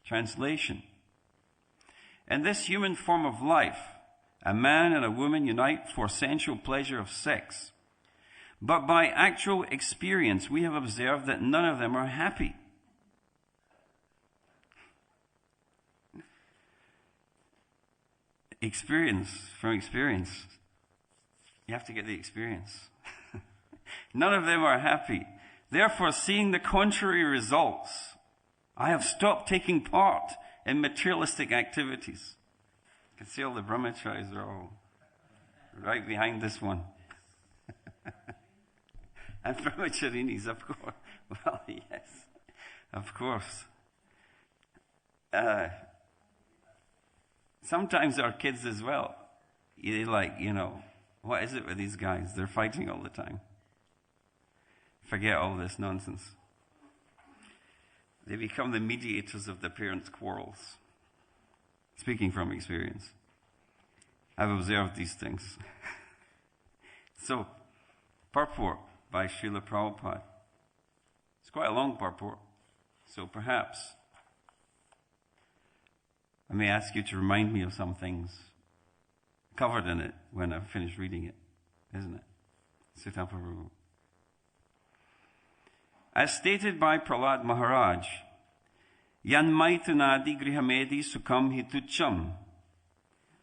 Translation. In this human form of life, a man and a woman unite for sensual pleasure of sex. But by actual experience, we have observed that none of them are happy. From experience. You have to get the experience. None of them are happy. Therefore, seeing the contrary results, I have stopped taking part in materialistic activities. You can see all the brahmacharis are all right behind this one. And brahmacharinis, of course. Well, yes, of course. Sometimes our kids as well. They what is it with these guys? They're fighting all the time. Forget all this nonsense. They become the mediators of the parents' quarrels. Speaking from experience. I've observed these things. So, purport by Srila Prabhupada. It's quite a long purport. So perhaps I may ask you to remind me of some things covered in it when I've finished reading it, isn't it? Sutta Prabhu. As stated by Prahlad Maharaj, Yanmaitanadi grihamedi sukham hitucham.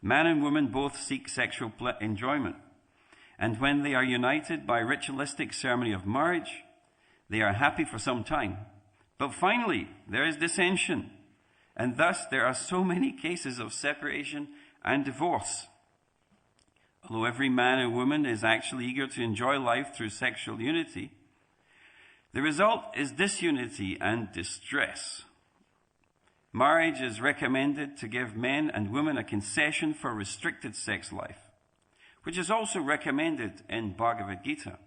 Man and woman both seek sexual enjoyment. And when they are united by ritualistic ceremony of marriage, they are happy for some time. But finally, there is dissension. And thus there are so many cases of separation and divorce. Although every man and woman is actually eager to enjoy life through sexual unity, the result is disunity and distress. Marriage is recommended to give men and women a concession for restricted sex life, which is also recommended in Bhagavad Gita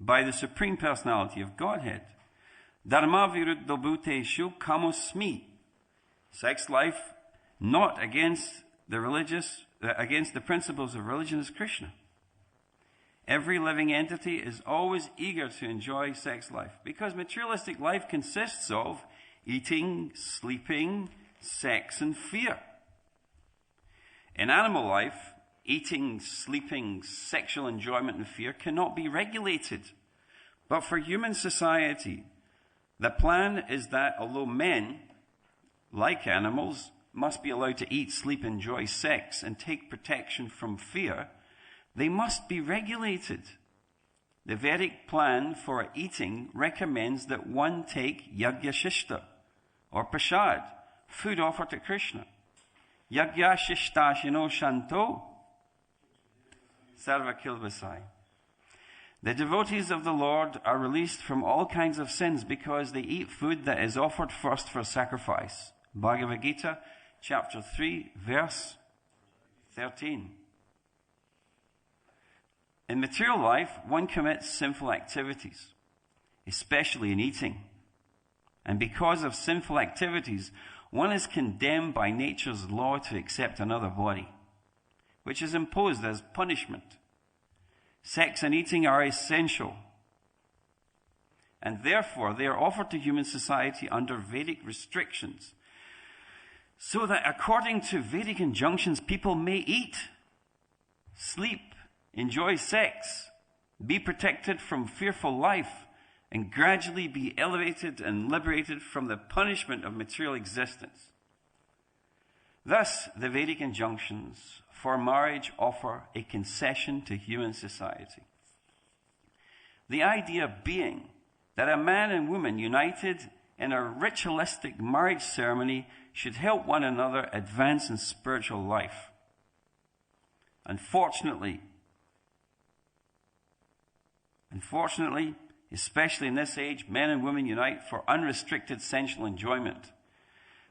by the Supreme Personality of Godhead. Dharma viruddha bhuteshu kamosmi. Sex life not against the principles of religion is Krishna. Every living entity is always eager to enjoy sex life because materialistic life consists of eating, sleeping, sex, and fear. In animal life, eating, sleeping, sexual enjoyment, and fear cannot be regulated. But for human society, the plan is that although men, like animals, must be allowed to eat, sleep, enjoy sex, and take protection from fear, they must be regulated. The Vedic plan for eating recommends that one take yagyashishta, or prasad, food offered to Krishna. Yagyashishta shanto sarva kilvasai. The devotees of the Lord are released from all kinds of sins because they eat food that is offered first for sacrifice. Bhagavad Gita, chapter 3, verse 13. In material life, one commits sinful activities, especially in eating. And because of sinful activities, one is condemned by nature's law to accept another body, which is imposed as punishment. Sex and eating are essential, and therefore they are offered to human society under Vedic restrictions, so that according to Vedic injunctions, people may eat, sleep, enjoy sex, be protected from fearful life, and gradually be elevated and liberated from the punishment of material existence. Thus, the Vedic injunctions for marriage offer a concession to human society. The idea being that a man and woman united in a ritualistic marriage ceremony should help one another advance in spiritual life. Unfortunately, especially in this age, men and women unite for unrestricted sensual enjoyment.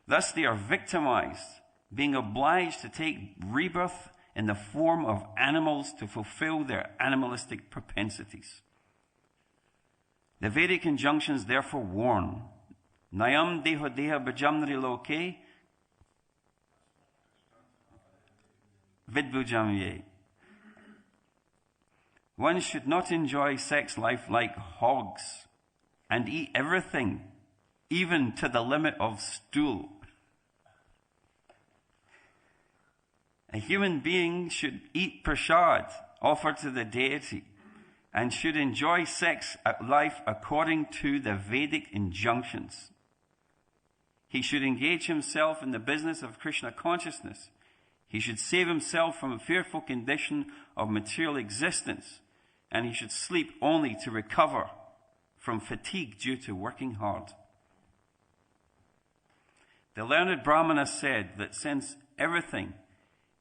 Thus, they are victimized, being obliged to take rebirth in the form of animals to fulfill their animalistic propensities. The Vedic injunctions therefore warn, Nayam deha deha bhajamnri loke vidbhujamye. One should not enjoy sex life like hogs and eat everything even to the limit of stool. A human being should eat prasad offered to the deity and should enjoy sex life according to the Vedic injunctions. He should engage himself in the business of Krishna consciousness. He should save himself from a fearful condition of material existence, and he should sleep only to recover from fatigue due to working hard. The learned Brahmana said that since everything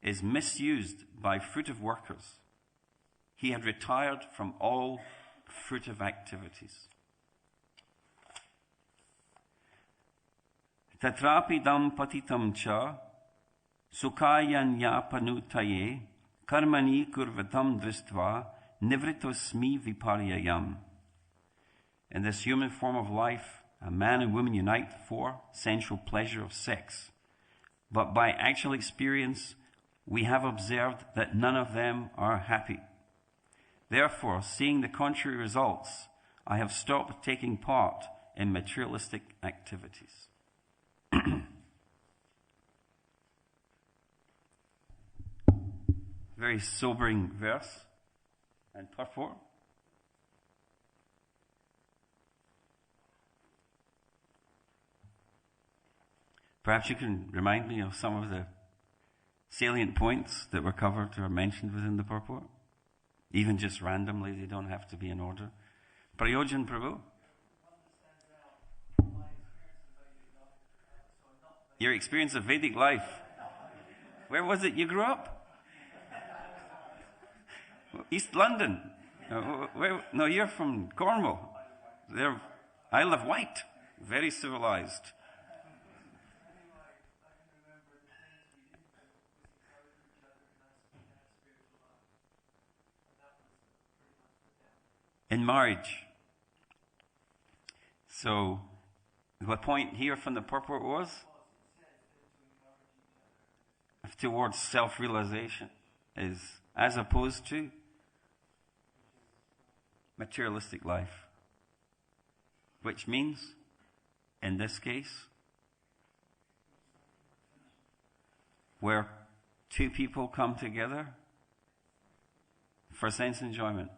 is misused by fruitive workers, he had retired from all fruitive activities. Tatrapi dam patitam cha sukayanya karmani kurvatam dristva nivritosmi viparyayam. In this human form of life, a man and woman unite for sensual pleasure of sex. But by actual experience, we have observed that none of them are happy. Therefore, seeing the contrary results, I have stopped taking part in materialistic activities. Very sobering verse and purport. Perhaps you can remind me of some of the salient points that were covered or mentioned within the purport. Even just randomly, they don't have to be in order. Prayojan Prabhu. Your experience of Vedic life. Where was it you grew up? East London. No, you're from Cornwall. They're Isle of Wight. Very civilized. In marriage. So, the point here from the purport was towards self-realization, is as opposed to materialistic life, which means, in this case, where two people come together for sense enjoyment,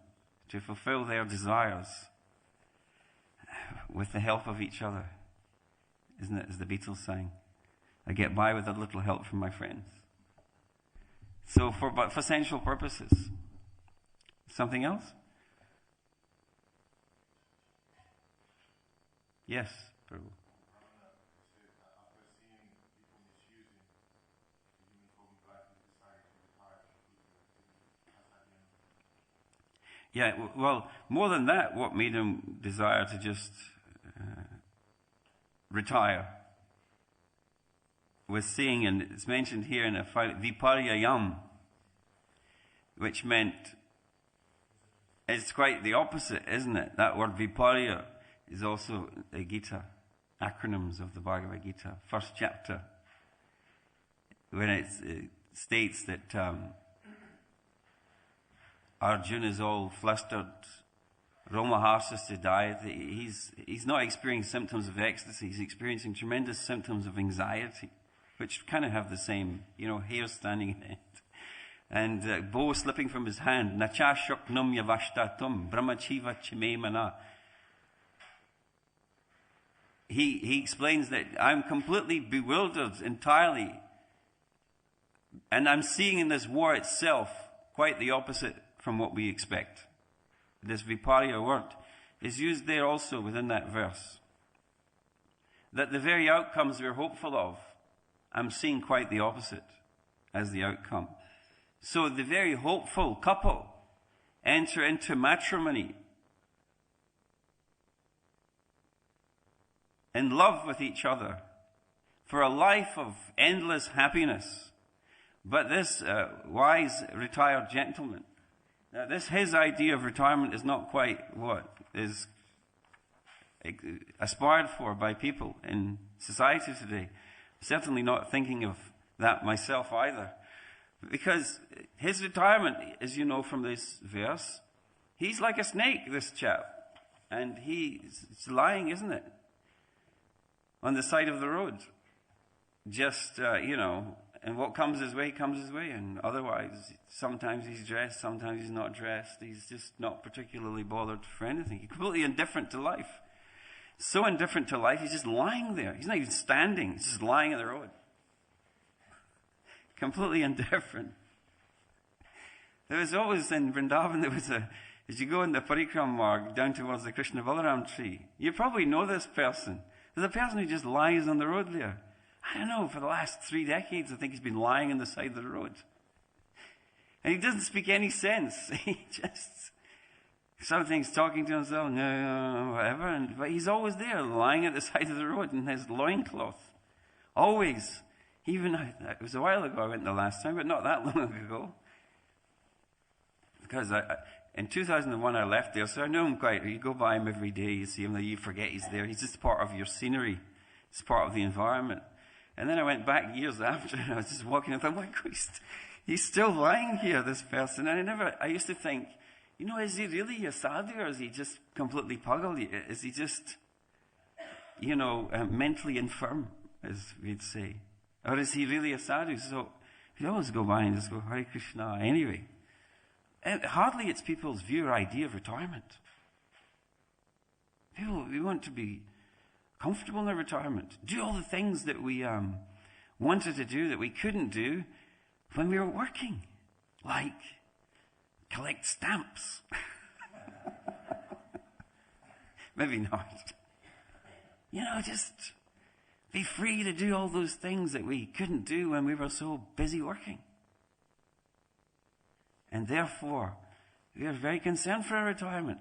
to fulfill their desires with the help of each other. Isn't it, as the Beatles sang? I get by with a little help from my friends. So, but for sensual purposes. Something else? Yes, Prabhu. Yeah, well, more than that, what made him desire to just retire was seeing, and it's mentioned here in a viparyayam, which meant, it's quite the opposite, isn't it? That word viparya is also a Gita, acronyms of the Bhagavad Gita, first chapter, when it states that Arjuna is all flustered, Romaharsa to die. He's not experiencing symptoms of ecstasy, he's experiencing tremendous symptoms of anxiety, which kind of have the same, hair standing in it. And bow slipping from his hand, Nacha shoknum yavashtatum, brahmachiva chime mana. He explains that I'm completely bewildered entirely. And I'm seeing in this war itself quite the opposite from what we expect. This viparya word is used there also within that verse. That the very outcomes we're hopeful of, I'm seeing quite the opposite as the outcome. So the very hopeful couple enter into matrimony in love with each other for a life of endless happiness. But this wise retired gentleman, his idea of retirement is not quite what is aspired for by people in society today. Certainly not thinking of that myself either. Because his retirement, as you know from this verse, he's like a snake, this chap. And he's lying, isn't it? on the side of the road. Just, and what comes his way, and otherwise, sometimes he's dressed, sometimes he's not dressed. He's just not particularly bothered for anything. He's completely indifferent to life. So indifferent to life, he's just lying there. He's not even standing, he's just lying on the road. Completely indifferent. There was always, in Vrindavan, as you go in the Parikram marg down towards the Krishna Balaram tree, you probably know this person. There's a person who just lies on the road there. I don't know, for the last 3 decades, I think he's been lying on the side of the road. And he doesn't speak any sense. He just, something's talking to himself, no, whatever, but he's always there, lying at the side of the road in his loincloth. Always. Even, it was a while ago I went the last time, but not that long ago. Because in 2001 I left there, so I know him quite. You go by him every day, you see him there, you forget he's there. He's just part of your scenery. It's part of the environment. And then I went back years after, and I was just walking, and I thought, my God, he's still lying here, this person. And I used to think, is he really a sadhu, or is he just completely puggled? Is he just, mentally infirm, as we'd say? Or is he really a sadhu? So we always go by and just go, Hare Krishna, anyway. And hardly it's people's view or idea of retirement. We want to be comfortable in their retirement. Do all the things that we wanted to do that we couldn't do when we were working. Like collect stamps. Maybe not. Just be free to do all those things that we couldn't do when we were so busy working. And therefore, we are very concerned for our retirement.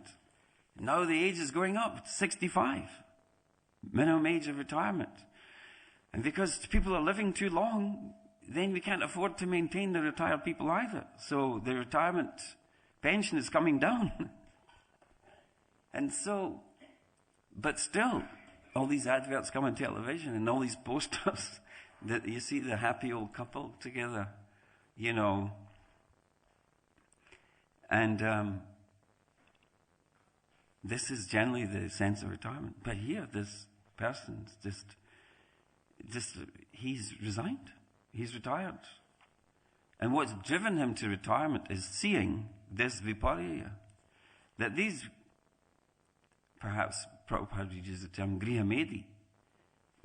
Now the age is going up, 65. Minimum age of retirement. And because people are living too long, then we can't afford to maintain the retired people either. So the retirement pension is coming down. And so, but still, all these adverts come on television and all these posters that you see the happy old couple together, And this is generally the sense of retirement. But here, this person's just he's resigned. He's retired. And what's driven him to retirement is seeing this viparya. That these, perhaps Prabhupada uses the term grihamedi.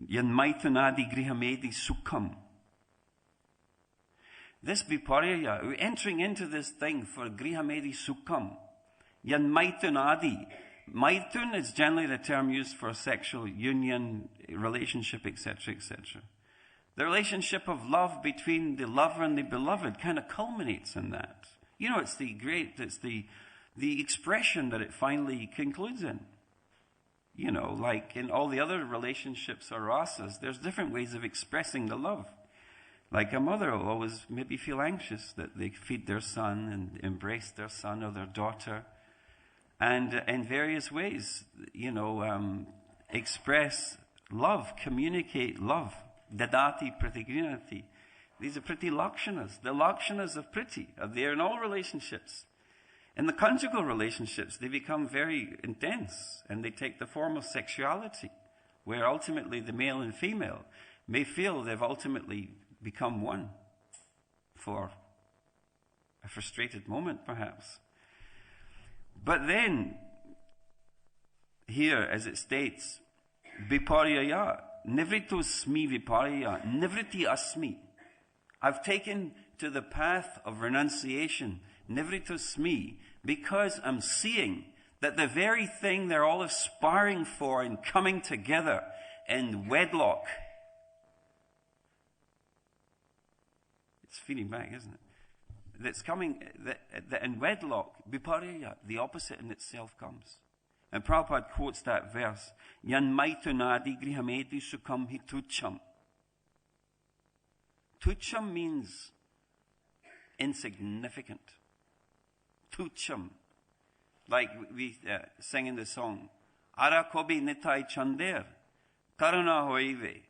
Yanmaitanadi grihamedi sukham. This viparya, we're entering into this thing for grihamedi sukham. Yanmaitanadi. Maitun is generally the term used for sexual union, relationship, etc., etc. The relationship of love between the lover and the beloved kind of culminates in that. It's the expression that it finally concludes in. Like in all the other relationships or rasas, there's different ways of expressing the love. Like a mother will always maybe feel anxious that they feed their son and embrace their son or their daughter. And in various ways, express love, communicate love. Dadati pratigrinati. These are pretty lakshanas. The lakshanas of priti are there in all relationships. In the conjugal relationships, they become very intense and they take the form of sexuality, where ultimately the male and female may feel they've ultimately become one for a frustrated moment, perhaps. But then, here, as it states, viparyaya, nivritosmi viparya, nivriti asmi. I've taken to the path of renunciation, nivritosmi, because I'm seeing that the very thing they're all aspiring for and coming together in wedlock, it's feeding back, isn't it? That's coming, that in wedlock, viparya, the opposite in itself comes. And Prabhupada quotes that verse, Yanmaitunadi grihameti sukham hi tucham. Tucham means insignificant. Tucham. Like we sing in the song, Ara kobi nitai chander, karuna hoive.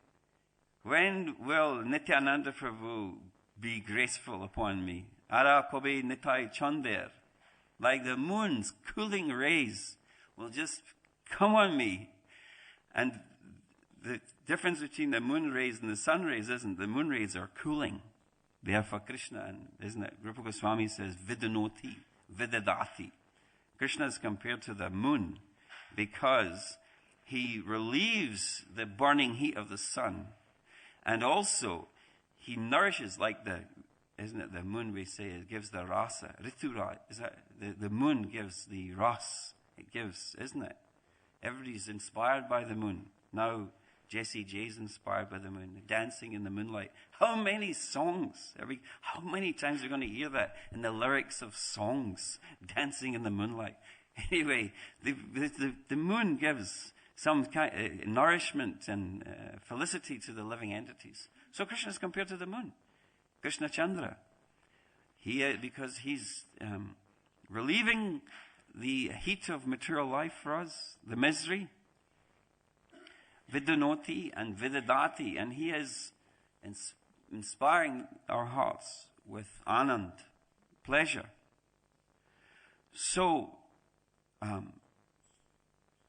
When will Nityananda Prabhu be graceful upon me? Ara kobe nitai chander. Like the moon's cooling rays will just come on me. And the difference between the moon rays and the sun rays isn't. The moon rays are cooling. They are for Krishna, and isn't it? Rupa Goswami says, Vidanoti, Vidadati. Krishna is compared to the moon because he relieves the burning heat of the sun. And also, he nourishes like isn't it the moon we say, it gives the rasa. Ritura, is that, the moon gives the ras. It gives, isn't it? Everybody's inspired by the moon. Now, Jessie J's inspired by the moon, dancing in the moonlight. How many songs? How many times are we going to hear that in the lyrics of songs? Dancing in the moonlight. Anyway, the moon gives some kind of nourishment and felicity to the living entities. So Krishna is compared to the moon, Krishna Chandra. Because he's relieving the heat of material life for us, the misery. Vidanoti and Vidadati, and he is inspiring our hearts with anand, pleasure. So, Arakobe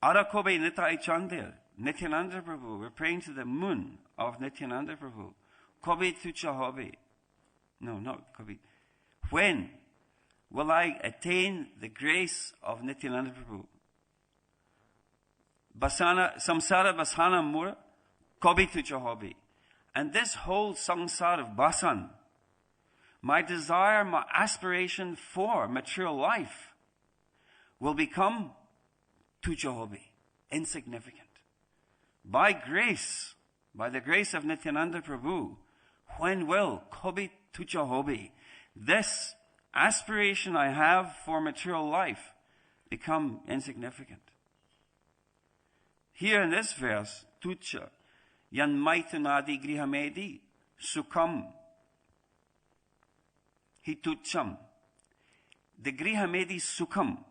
Nitai Chandir, Nityananda Prabhu, we're praying to the moon of Nityananda Prabhu. Kobe Tucha Hobe. No, not Kobe. When will I attain the grace of Nityananda Prabhu? Basana, samsara basana mura, kobi tucha hobi. And this whole samsara of basan, my desire, my aspiration for material life, will become tucha hobi, insignificant. By grace, by the grace of Nityananda Prabhu, when will kobi tucha hobi, this aspiration I have for material life, become insignificant? Here in this verse, tucha, yan maitanadi grihamedi, sukham, hitucham. The grihamedi sukham,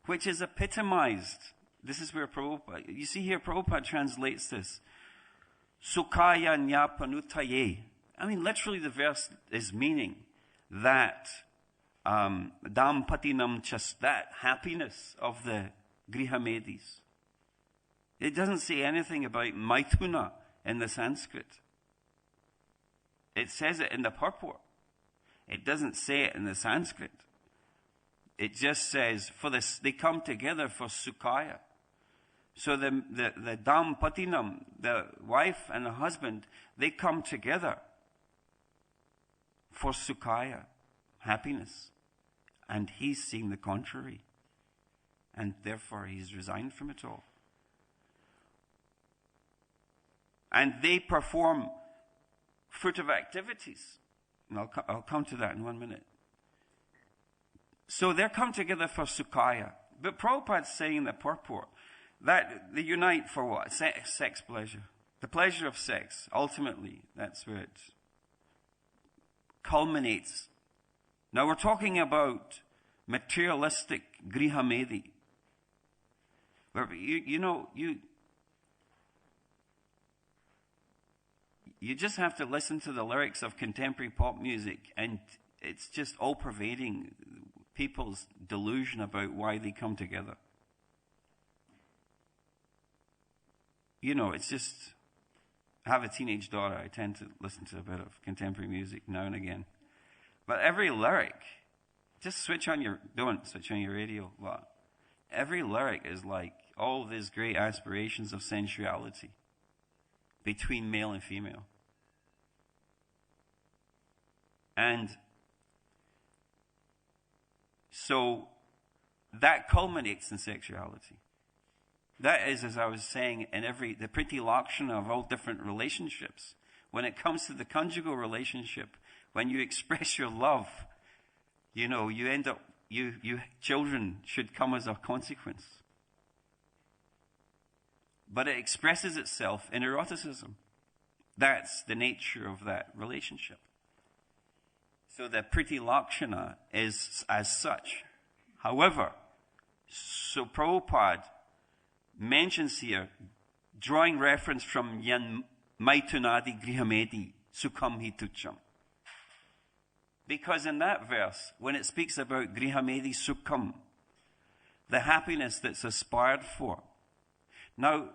which is epitomized. This is where Prabhupada, you see here Prabhupada translates this. Sukhaya nyapanutaye. I mean, literally the verse is meaning that dampatinam chas, that happiness of the grihamedis. It doesn't say anything about maithuna in the Sanskrit. It says it in the purport. It doesn't say it in the Sanskrit. It just says, for this, they come together for sukhaya. So the dampatinam, the wife and the husband, they come together for sukhaya, happiness. And he's seeing the contrary. And therefore he's resigned from it all. And they perform fruitive activities. And I'll come to that in 1 minute. So they're come together for sukhaya. But Prabhupada's saying in the purport that they unite for what? Sex pleasure. The pleasure of sex. Ultimately, that's where it culminates. Now we're talking about materialistic grihamedi. Where you just have to listen to the lyrics of contemporary pop music, and it's just all pervading people's delusion about why they come together. It's just, I have a teenage daughter. I tend to listen to a bit of contemporary music now and again. But every lyric, don't switch on your radio. Well, every lyric is like all these great aspirations of sensuality between male and female. And so that culminates in sexuality. That is, as I was saying, in the pretty lakshana of all different relationships. When it comes to the conjugal relationship, when you express your love, you end up, children should come as a consequence. But it expresses itself in eroticism. That's the nature of that relationship. So the pretty lakshana is as such. However, so Prabhupada mentions here, drawing reference from yan maitunadi grihamedi sukham hitucham. Because in that verse, when it speaks about grihamedi sukham, the happiness that's aspired for. Now,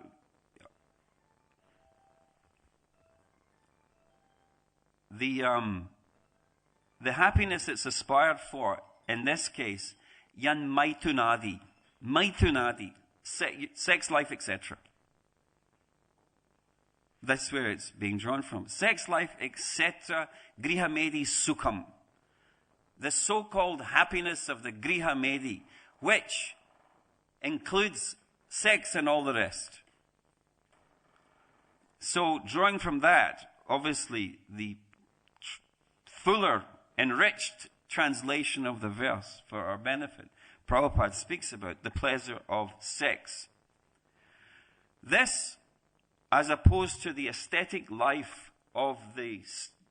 the happiness that's aspired for, in this case, yan maitunadi, sex life, etc. That's where it's being drawn from. Sex life, etc. Griha Medi Sukham. The so-called happiness of the Griha Medi, which includes sex and all the rest. So, drawing from that, obviously, the fuller, enriched translation of the verse for our benefit, Prabhupada speaks about the pleasure of sex. This, as opposed to the aesthetic life of the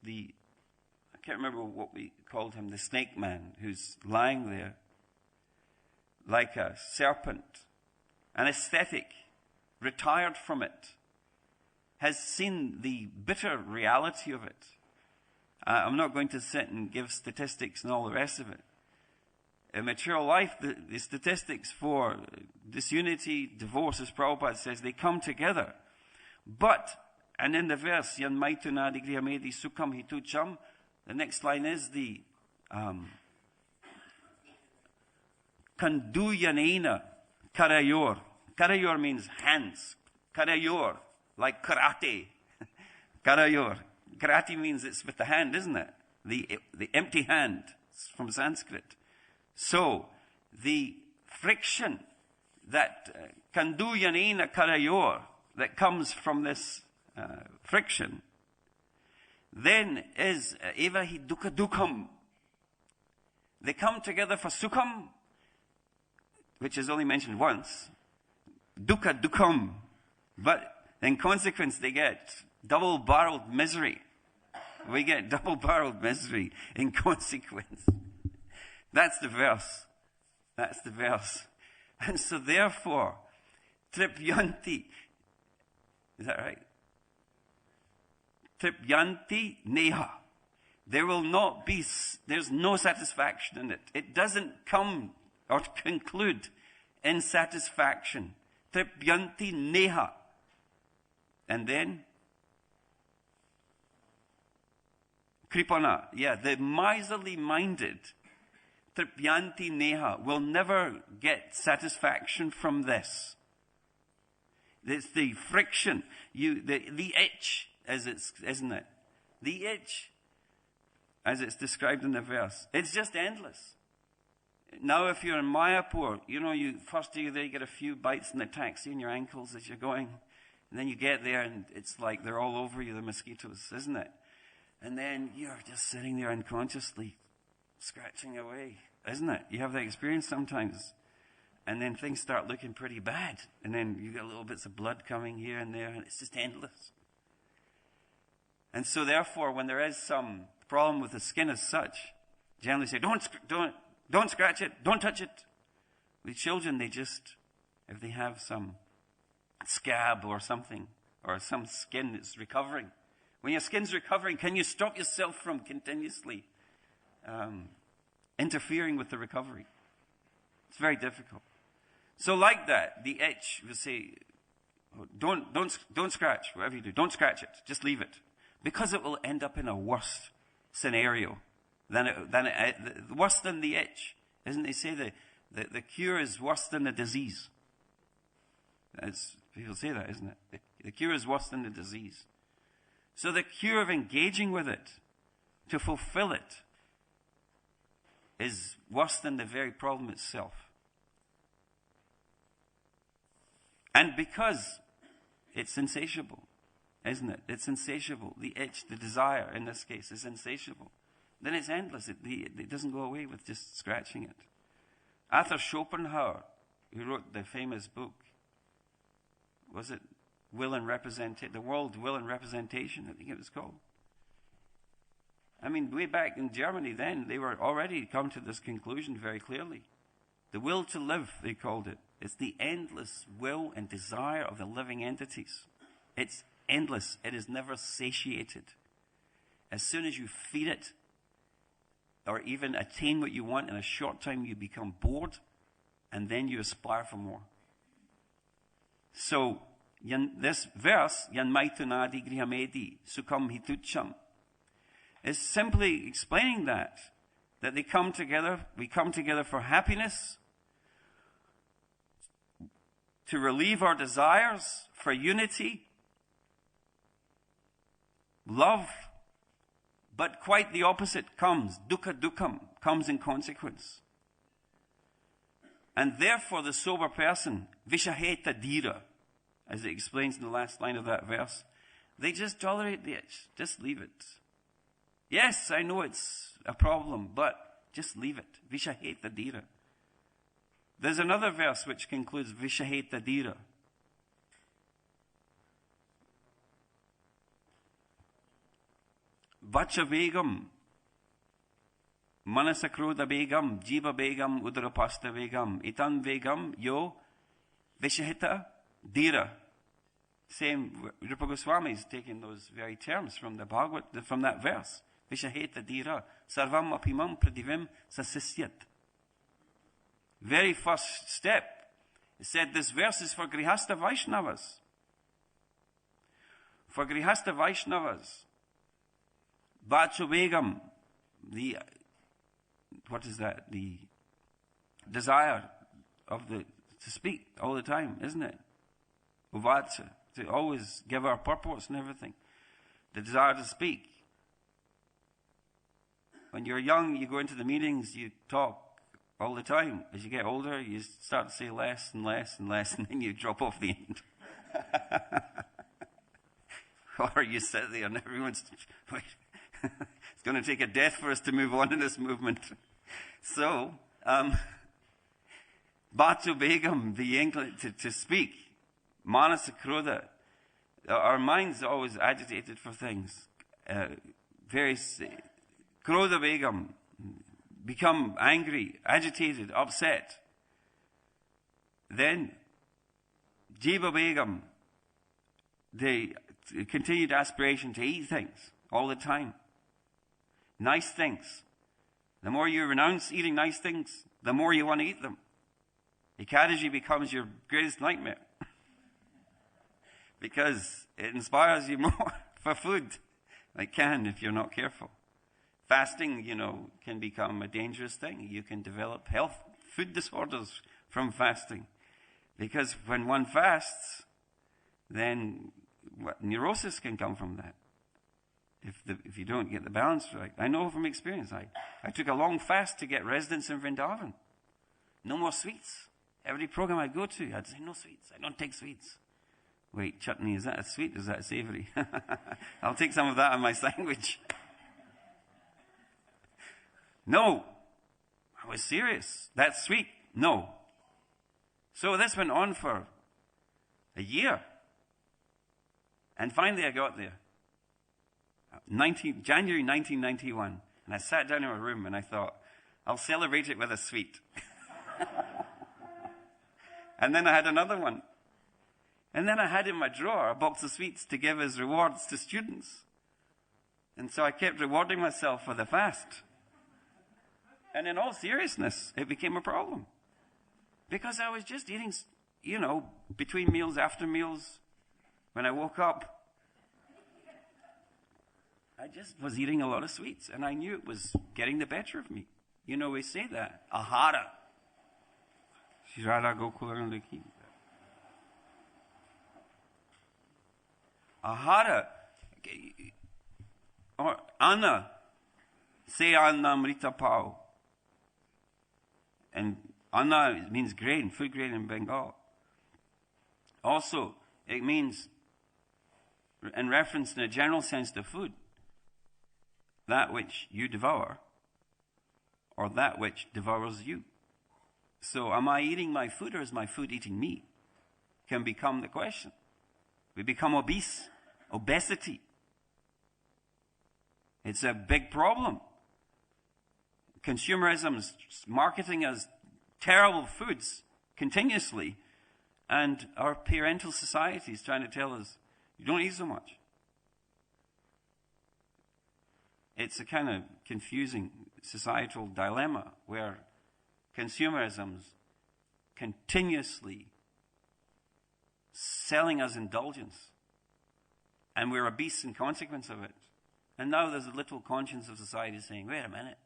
I can't remember what we called him, the snake man, who's lying there like a serpent, an aesthetic, retired from it, has seen the bitter reality of it. I'm not going to sit and give statistics and all the rest of it. In material life, the statistics for disunity, divorce, as Prabhupada says, they come together. But, and in the verse, Yan Maitunadi Grihamedi Sukham Hitucham, the next line is the Kanduyanena Karayor. Karayor means hands. Karayor, like karate. Karayor. Karate means it's with the hand, isn't it? The empty hand. It's from Sanskrit. So, the friction that Kanduyanena Karayor, that comes from this friction, then is evahi dukkha dukkam. They come together for sukham, which is only mentioned once. Dukkha dukkam. But in consequence, they get double-barreled misery. We get double-barreled misery in consequence. That's the verse. That's the verse. And so therefore, tripyanti, is that right? Tripyanti neha. There's no satisfaction in it. It doesn't come or conclude in satisfaction. Tripyanti neha. And then, kripana. Yeah, the miserly minded, tripyanti neha, will never get satisfaction from this. It's the friction, the itch, isn't it? The itch, as it's described in the verse. It's just endless. Now, if you're in Mayapur, first you get a few bites in the taxi in your ankles as you're going. And then you get there and it's like they're all over you, the mosquitoes, isn't it? And then you're just sitting there unconsciously scratching away, isn't it? You have that experience sometimes. And then things start looking pretty bad. And then you get little bits of blood coming here and there, and it's just endless. And so therefore, when there is some problem with the skin as such, generally say, don't scratch it, don't touch it. With children, they just, if they have some scab or something, or some skin that's recovering. When your skin's recovering, can you stop yourself from continuously interfering with the recovery? It's very difficult. So like that, the itch will say, don't scratch, whatever you do, don't scratch it, just leave it. Because it will end up in a worse scenario worse than the itch. Isn't they say the cure is worse than the disease? People say that, isn't it? The cure is worse than the disease. So the cure of engaging with it, to fulfill it, is worse than the very problem itself. And because it's insatiable, isn't it? It's insatiable. The itch, the desire, in this case, is insatiable. Then it's endless. It doesn't go away with just scratching it. Arthur Schopenhauer, who wrote the famous book, was it Will and Representation? The World Will and Representation, I think it was called. I mean, way back in Germany then, they were already come to this conclusion very clearly. The will to live, they called it. It's the endless will and desire of the living entities. It's endless. It is never satiated. As soon as you feed it, or even attain what you want in a short time, you become bored, and then you aspire for more. So, this verse, Yan Maitunadi Grihamedi Sukham Hitucham, is simply explaining that they come together, we come together for happiness, to relieve our desires, for unity, love, but quite the opposite comes. Dukkha dukkam comes in consequence. And therefore the sober person, vishaheta dhira, as it explains in the last line of that verse, they just tolerate the itch. Just leave it. Yes, I know it's a problem, but just leave it. Vishaheta dhira. There's another verse which concludes vishaheta dhira. Vacha vegam, manasakroda vegam, jiva vegam, udarapasta vegam, itan vegam, yo vishaheta dhira. Same, Rupa Goswami is taking those very terms from the Bhagavad, from that verse. Vishaheta dhira, sarvam apimam pradivim sasisyat. Very first step, it said this verse is for Grihastha Vaishnavas. For Grihastha Vaishnavas, Vachuvegam, what is that? The desire to speak all the time, isn't it? Uvacha, to always give our purpose and everything. The desire to speak. When you're young, you go into the meetings, you talk all the time. As you get older, you start to say less and less and less, and then you drop off the end. Or you sit there and everyone's, wait, it's going to take a death for us to move on in this movement. So, Bhatu Begum, the English, to speak, Manasa Krodha, our minds are always agitated for things. Krodha Begum, become angry, agitated, upset. Then, Jiva Begum, the continued aspiration to eat things all the time. Nice things. The more you renounce eating nice things, the more you want to eat them. Ekadashi becomes your greatest nightmare. Because it inspires you more for food. It can if you're not careful. Fasting, can become a dangerous thing. You can develop food disorders from fasting. Because when one fasts, then neurosis can come from that. If you don't get the balance right. I know from experience. I took a long fast to get residence in Vrindavan. No more sweets. Every program I go to, I'd say, no sweets. I don't take sweets. Wait, chutney, is that a sweet? Is that savory? I'll take some of that in my sandwich. No. I was serious. That's sweet. No. So this went on for a year. And finally I got there. January 1991. And I sat down in my room and I thought, I'll celebrate it with a sweet. And then I had another one. And then I had in my drawer a box of sweets to give as rewards to students. And so I kept rewarding myself for the fast. And in all seriousness, it became a problem. Because I was just eating, between meals, after meals, when I woke up. I just was eating a lot of sweets, and I knew it was getting the better of me. We say that. Ahara. Shirada Gokularandaki. Ahara. Or Anna. Se Anna Mrita Pao. And Anna means grain, food grain in Bengal. Also, it means, in reference in a general sense to food, that which you devour, or that which devours you. So am I eating my food, or is my food eating me? Can become the question. We become obese. Obesity. It's a big problem. Consumerism is marketing us terrible foods continuously, and our parental society is trying to tell us, you don't eat so much. It's a kind of confusing societal dilemma where consumerism is continuously selling us indulgence, and we're obese in consequence of it. And now there's a little conscience of society saying, wait a minute.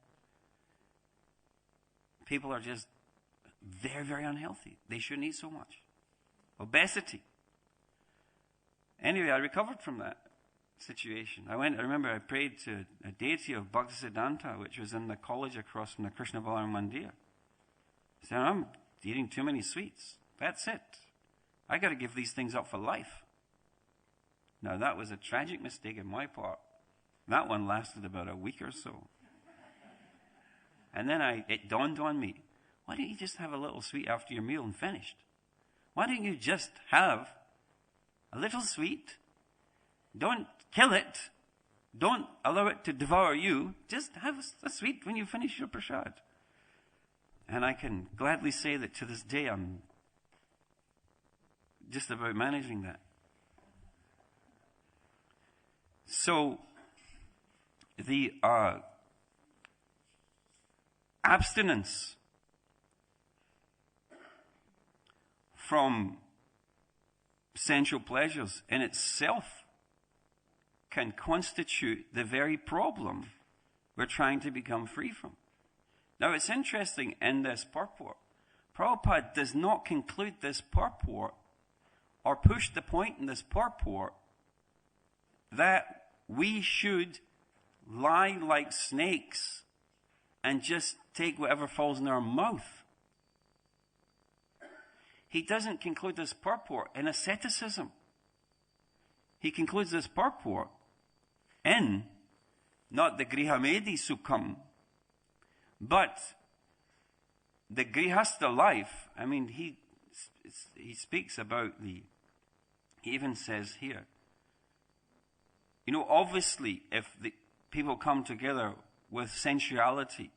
People are just very, very unhealthy. They shouldn't eat so much. Obesity. Anyway, I recovered from that situation. I remember I prayed to a deity of Bhaktisiddhanta, which was in the college across from the Krishna Balaram Mandir. I said, I'm eating too many sweets. That's it. I got to give these things up for life. Now, that was a tragic mistake on my part. That one lasted about a week or so. And then it dawned on me, why don't you just have a little sweet after your meal and finished? Why don't you just have a little sweet? Don't kill it. Don't allow it to devour you. Just have a sweet when you finish your prasad. And I can gladly say that to this day I'm just about managing that. So, the abstinence from sensual pleasures in itself can constitute the very problem we're trying to become free from. Now, it's interesting in this purport, Prabhupada does not conclude this purport or push the point in this purport that we should lie like snakes and just take whatever falls in our mouth. He doesn't conclude this purport in asceticism. He concludes this purport in not the grihamedi sukham, but the grihastha life. I mean, he speaks about he even says here, you know, obviously, if the people come together with sensuality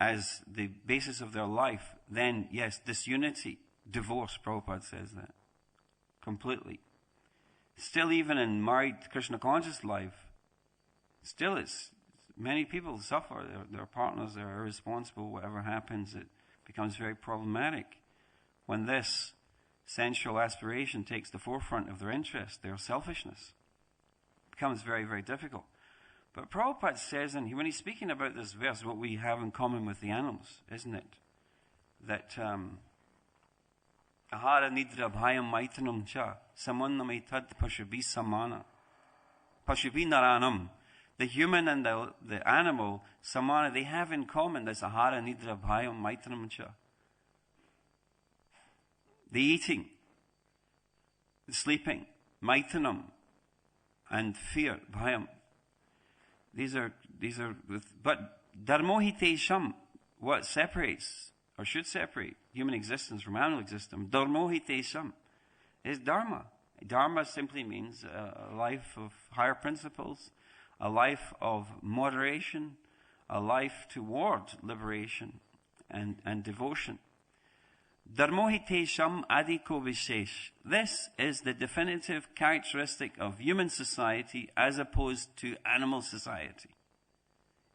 as the basis of their life, then yes, disunity, divorce, Prabhupada says that, completely. Still, even in married Krishna conscious life, still many people suffer. Their partners are irresponsible. Whatever happens, it becomes very problematic. When this sensual aspiration takes the forefront of their interest, their selfishness, it becomes very, very difficult. But Prabhupada says, and when he's speaking about this verse, what we have in common with the animals, isn't it? That ahara nidra bhayam maitanam cha samannam etad pashubi samana. Pashubi naranam. The human and the animal, samana, they have in common this ahara nidra bhayam maitanam cha. The eating, the sleeping, maitanam, and fear, bhayam. These are, but dharmohite sham, what separates, or should separate, human existence from animal existence, dharmohite sham, is dharma. Dharma simply means a life of higher principles, a life of moderation, a life toward liberation and devotion. Dharmohite sham adiko vishesh. This is the definitive characteristic of human society as opposed to animal society.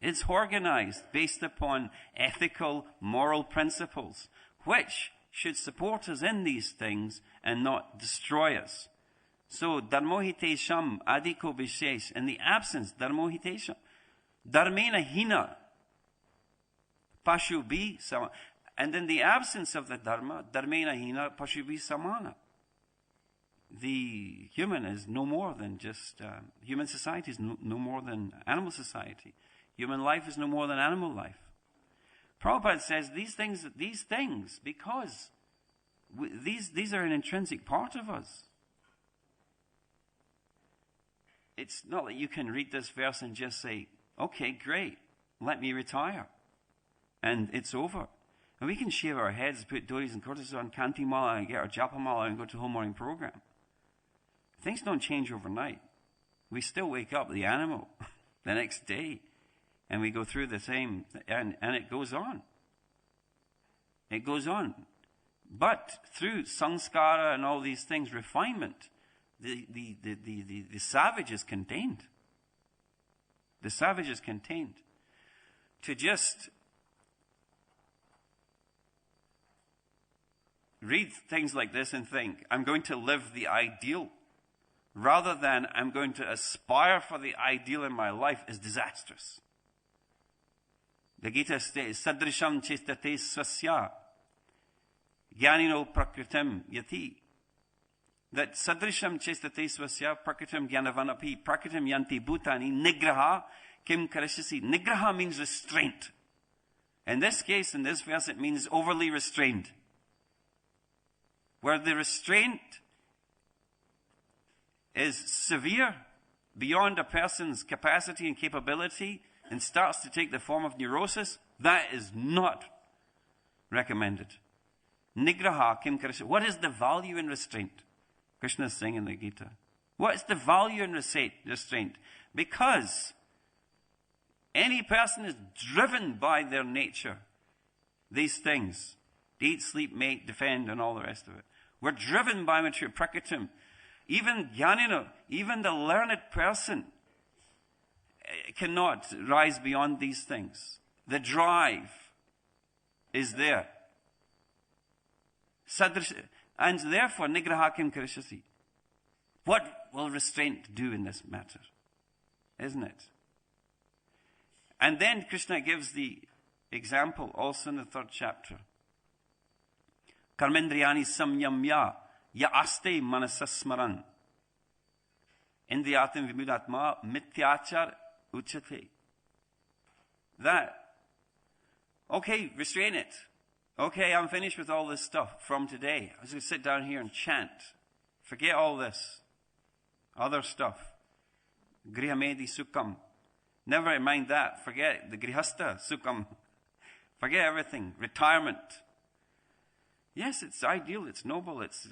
It's organized based upon ethical, moral principles, which should support us in these things and not destroy us. So, dharmohite sham adiko vishesh. In the absence, dharmohite sham. Dharmena hina pashubi sama. And in the absence of the dharma, dharmena hina pashubi samana. The human is no more than just, human society is no more than animal society. Human life is no more than animal life. Prabhupada says these things, because these are an intrinsic part of us. It's not that you can read this verse and just say, okay, great, let me retire. And it's over. And we can shave our heads, put doris and kurtas on, kanti mala, and get our japa mala and go to a whole morning program. Things don't change overnight. We still wake up the animal the next day. And we go through the same, and it goes on. It goes on. But through sanskara and all these things, refinement, the savage is contained. The savage is contained. To just read things like this and think, I'm going to live the ideal rather than I'm going to aspire for the ideal in my life is disastrous. The Gita states, Sadrisham chestate swasya jnanino prakritam yati. That Sadrisham chestate swasya prakritam jnanavanapi prakritam yanti bhutani nigraha kim karishasi. Nigraha means restraint. In this case, in this verse, it means overly restrained. Where the restraint is severe beyond a person's capacity and capability and starts to take the form of neurosis, that is not recommended. Nigraha kim karishasi. What is the value in restraint? Krishna is saying in the Gita. What is the value in restraint? Because any person is driven by their nature. These things. Eat, sleep, mate, defend, and all the rest of it. We're driven by material prakritam. Even jnanino, even the learned person cannot rise beyond these things. The drive is there. And therefore, nigraha kim karishasi. What will restraint do in this matter? Isn't it? And then Krishna gives the example also in the 3rd chapter. Karmendriyani samyamya ya aste manasasmaran. Indriyatam vimudatma mityachar uchate. That, okay, restrain it. Okay, I'm finished with all this stuff from today. I was going to sit down here and chant. Forget all this other stuff. Grihamedi sukham. Never mind that. Forget the grihasta sukham. Forget everything. Retirement. Yes, it's ideal, it's noble, it's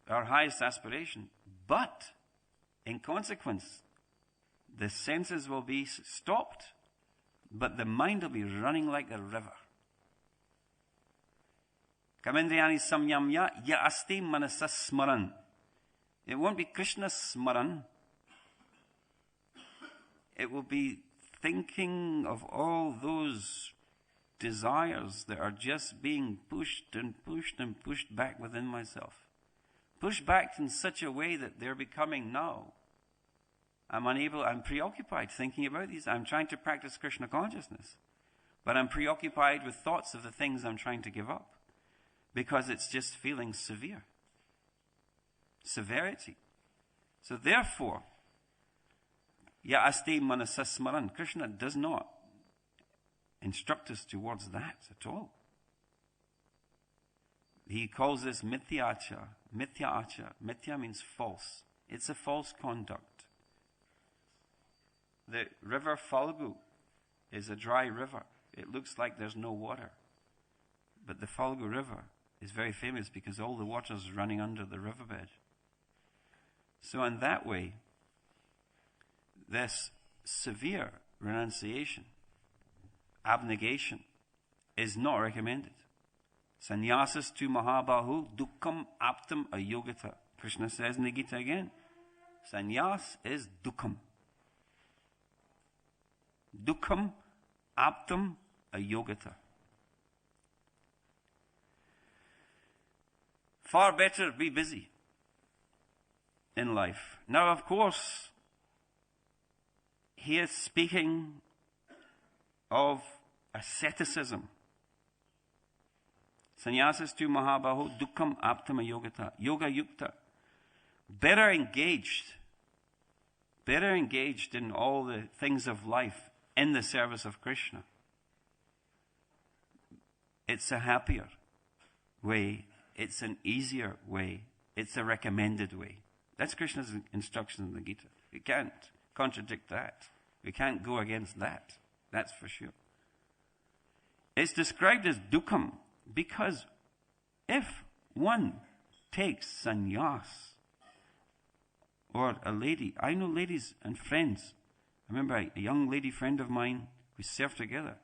our highest aspiration. But, in consequence, the senses will be stopped, but the mind will be running like a river. Kamendriyani samyamya ya asti manasa smaran. It won't be Krishna smaran. It will be thinking of all those desires that are just being pushed and pushed and pushed back within myself. Pushed back in such a way that they're becoming now. I'm preoccupied thinking about these. I'm trying to practice Krishna consciousness. But I'm preoccupied with thoughts of the things I'm trying to give up. Because it's just feeling severe. Severity. So therefore, ya asti manasasmaran. Krishna does not instruct us towards that at all. He calls this mithyacha. Mithya-acha. Mithya means false. It's a false conduct. The river Falgu is a dry river. It looks like there's no water. But the Falgu River is very famous because all the water is running under the riverbed. So in that way, this severe renunciation, abnegation, is not recommended. Sannyasas tu mahabahu dukkam aptam ayogata. Krishna says in the Gita again, sannyas is dukkam. Dukkam aptam ayogata. Far better be busy in life. Now, of course, he is speaking of asceticism. Sannyasas tu mahabahu dukkam aptama yogata. Yoga yukta. Better engaged in all the things of life in the service of Krishna. It's a happier way. It's an easier way. It's a recommended way. That's Krishna's instruction in the Gita. We can't contradict that. We can't go against that. That's for sure. It's described as dukkam because if one takes sannyas, or a lady, I know ladies and friends. I remember a young lady friend of mine, we served together.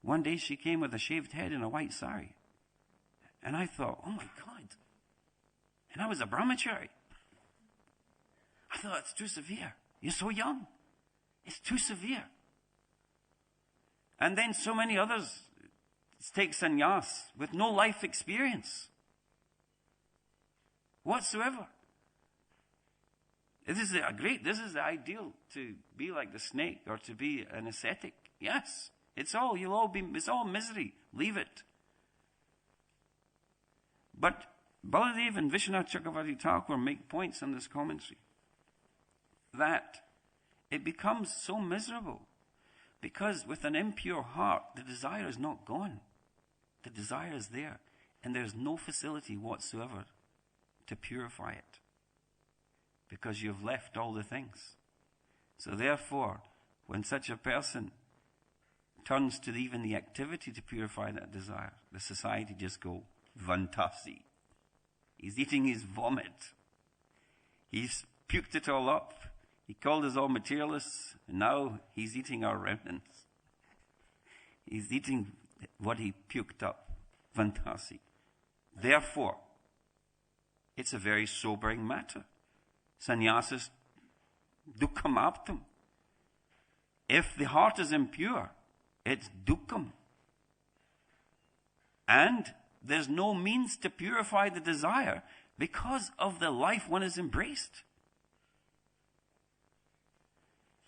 One day she came with a shaved head and a white sari. And I thought, oh my God. And I was a brahmachari. I thought, it's too severe. You're so young. It's too severe. And then so many others take sannyas with no life experience whatsoever. This is the ideal, to be like the snake or to be an ascetic. Yes, it's all misery. Leave it. But Baladev and Vishwanath Chakravarti Thakur make points in this commentary that it becomes so miserable because with an impure heart, the desire is not gone. The desire is there, and there's no facility whatsoever to purify it because you've left all the things. So therefore, when such a person turns to even the activity to purify that desire, the society just go, Vantasi. He's eating his vomit. He's puked it all up. He called us all materialists, and now he's eating our remnants. He's eating what he puked up. Vantasi. Therefore, it's a very sobering matter. Sannyasis dukkham aptam. If the heart is impure, it's dukkham. And there's no means to purify the desire because of the life one has embraced.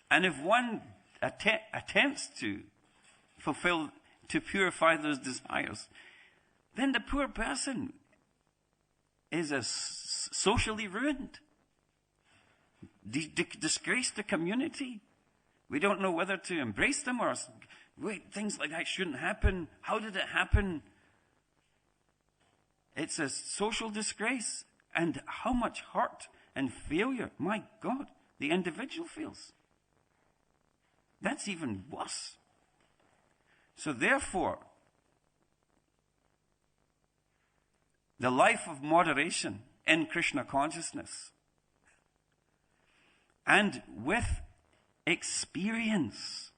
And if one attempts to purify those desires, then the poor person is socially ruined, disgraced the community. We don't know whether to embrace them or wait, things like that shouldn't happen. How did it happen? It's a social disgrace. And how much hurt and failure, my God, the individual feels. That's even worse. So therefore, the life of moderation in Krishna consciousness and with experience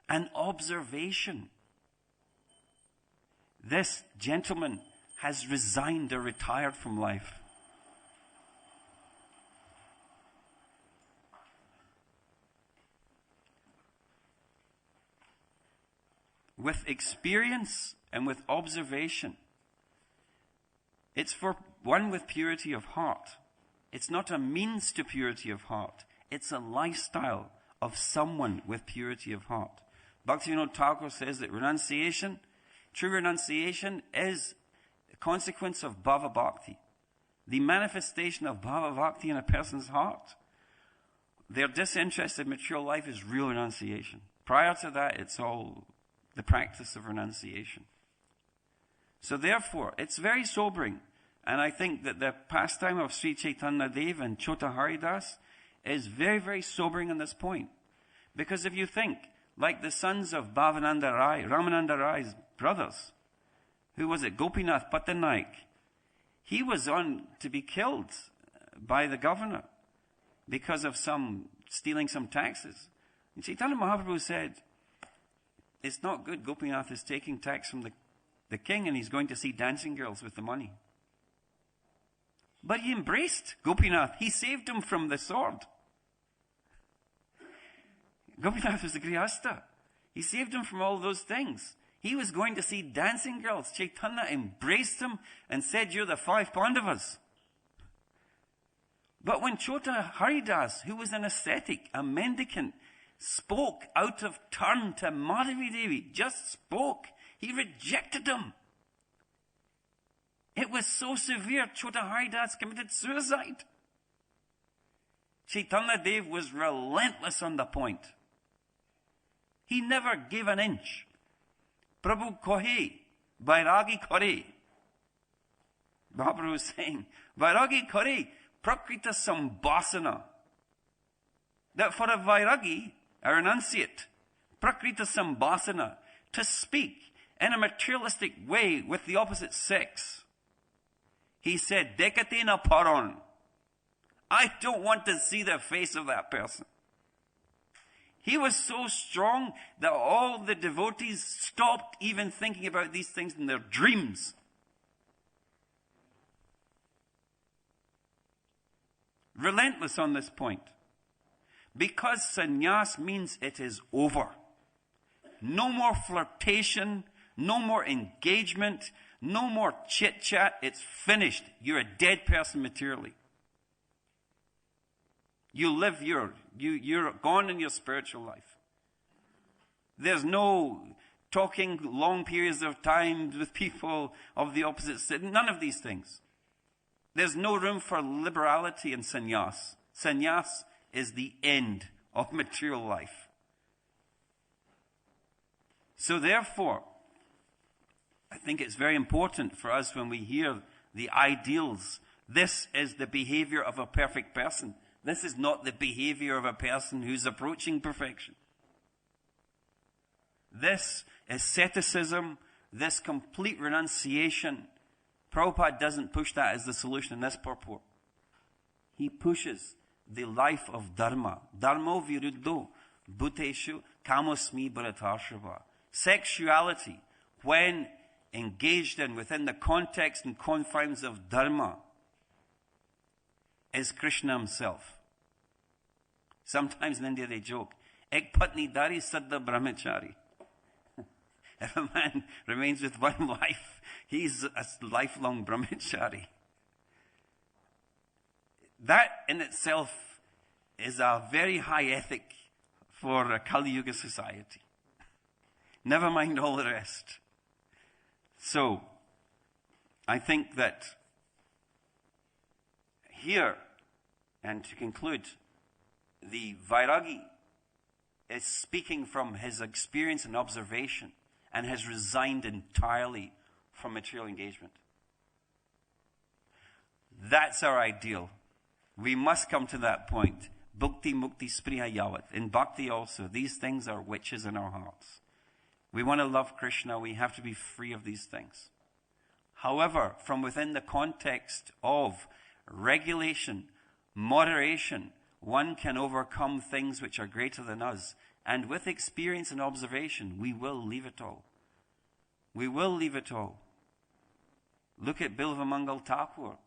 and observation, this gentleman has resigned or retired from life. With experience and with observation. It's for one with purity of heart. It's not a means to purity of heart. It's a lifestyle of someone with purity of heart. Bhaktivinoda Thakur says that renunciation, true renunciation, is a consequence of bhava bhakti. The manifestation of bhava bhakti in a person's heart, their disinterested material life is real renunciation. Prior to that, it's all the practice of renunciation. So therefore, it's very sobering. And I think that the pastime of Sri Chaitanya Dev and Chota Haridas is very, very sobering on this point. Because if you think, like the sons of Bhavananda Rai, Ramananda Rai's brothers, who was it, Gopinath Patanaik, he was on to be killed by the governor because of stealing some taxes. And Chaitanya Mahaprabhu said, it's not good Gopinath is taking tax from the king and he's going to see dancing girls with the money. But he embraced Gopinath. He saved him from the sword. Gopinath was the Grihastha. He saved him from all those things. He was going to see dancing girls. Chaitanya embraced him and said, you're the 5 Pandavas. But when Chota Haridas, who was an ascetic, a mendicant, spoke out of turn to Madhavi Devi, just spoke, he rejected him. It was so severe, Chota Haridas committed suicide. Chaitanya Dev was relentless on the point. He never gave an inch. Prabhu kohe, Vairagi kore. Mahaprabhu was saying, Vairagi kore, prakrita sambhasana. That for a Vairagi, a renunciate, prakrita sambhasana, to speak in a materialistic way with the opposite sex. He said, Dekatena paron. I don't want to see the face of that person. He was so strong that all the devotees stopped even thinking about these things in their dreams. Relentless on this point. Because sannyas means it is over. No more flirtation, no more engagement, no more chit-chat. It's finished. You're a dead person materially. You're gone in your spiritual life. There's no talking long periods of time with people of the opposite sex. None of these things. There's no room for liberality in sannyas. Sannyas is the end of material life. So therefore, I think it's very important for us when we hear the ideals. This is the behavior of a perfect person. This is not the behavior of a person who's approaching perfection. This asceticism, this complete renunciation, Prabhupada doesn't push that as the solution in this purport. He pushes the life of dharma. Dharmo viruddho bhuteshu kamosmi bharatarshava. Sexuality, when engaged in within the context and confines of dharma, is Krishna himself. Sometimes in India they joke, ek patni dari saddha brahmachari. If a man remains with one wife, he's a lifelong brahmachari. That in itself is a very high ethic for a Kali Yuga society. Never mind all the rest. So, I think that here, and to conclude, the Vairagi is speaking from his experience and observation and has resigned entirely from material engagement. That's our ideal. We must come to that point. Bhukti mukti spriha yavat. In bhakti also, these things are witches in our hearts. We want to love Krishna, we have to be free of these things. However, from within the context of regulation, moderation, one can overcome things which are greater than us. And with experience and observation, we will leave it all. We will leave it all. Look at Bilvamangal Thakur.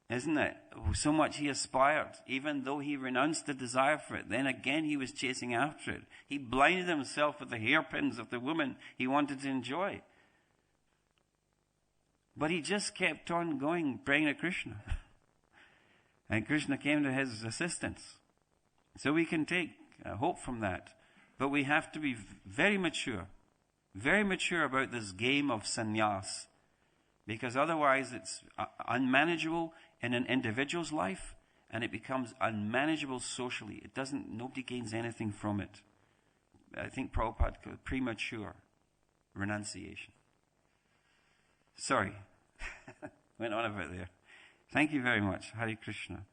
Isn't it? So much he aspired, even though he renounced the desire for it. Then again he was chasing after it. He blinded himself with the hairpins of the woman he wanted to enjoy. But he just kept on going, praying to Krishna. And Krishna came to his assistance. So we can take hope from that. But we have to be very mature about this game of sannyas. Because otherwise it's unmanageable in an individual's life, and it becomes unmanageable socially. Nobody gains anything from it. I think Prabhupada called premature renunciation. Sorry, went on a bit there. Thank you very much. Hare Krishna.